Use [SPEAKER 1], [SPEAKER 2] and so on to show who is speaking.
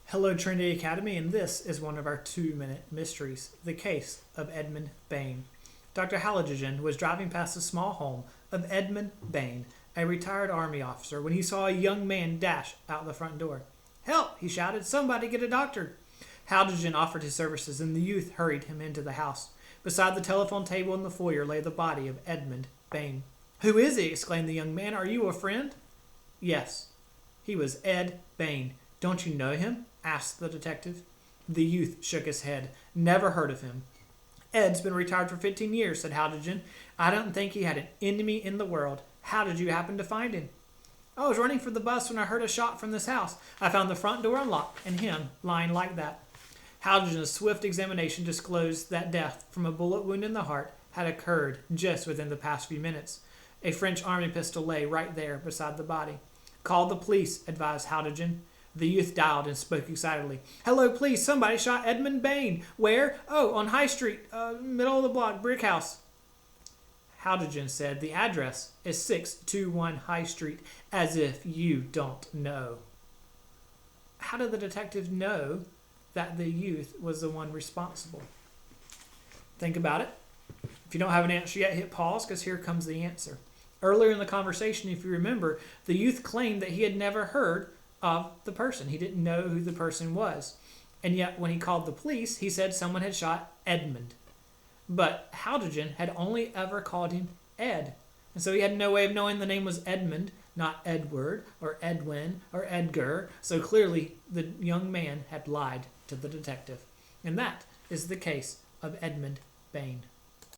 [SPEAKER 1] Hello, Trinity Academy, and this is one of our 2-minute mysteries, the case of Edmund Bayne. Dr. Halligan was driving past the small home of Edmund Bayne, a retired army officer, when he saw a young man dash out the front door. "Help!" he shouted. "Somebody get a doctor!" Halligan offered his services, and the youth hurried him into the house. Beside the telephone table in the foyer lay the body of Edmund Bayne. "Who is he?" exclaimed the young man. "Are you a friend?" "Yes. He was Ed Bayne. Don't you know him?" asked the detective. The youth shook his head. "Never heard of him." "Ed's been retired for 15 years, said Halligan. "I don't think he had an enemy in the world. How did you happen to find him?" "I was running for the bus when I heard a shot from this house. I found the front door unlocked and him lying like that." Halligan's swift examination disclosed that death from a bullet wound in the heart had occurred just within the past few minutes. A French army pistol lay right there beside the body. "Call the police," advised Halligan. The youth dialed and spoke excitedly. "Hello, police. Somebody shot Edmund Bayne. Where? Oh, on High Street. Middle of the block, brick house." Halligan said, "The address is 621 High Street, as if you don't know." How did the detective know that the youth was the one responsible? Think about it. If you don't have an answer yet, hit pause, because here comes the answer. Earlier in the conversation, if you remember, the youth claimed that he had never heard of the person. He didn't know who the person was. And yet, when he called the police, he said someone had shot Edmund. But Halligan had only ever called him Ed. And so he had no way of knowing the name was Edmund, not Edward, or Edwin, or Edgar. So clearly, the young man had lied to the detective. And that is the case of Edmund Bayne.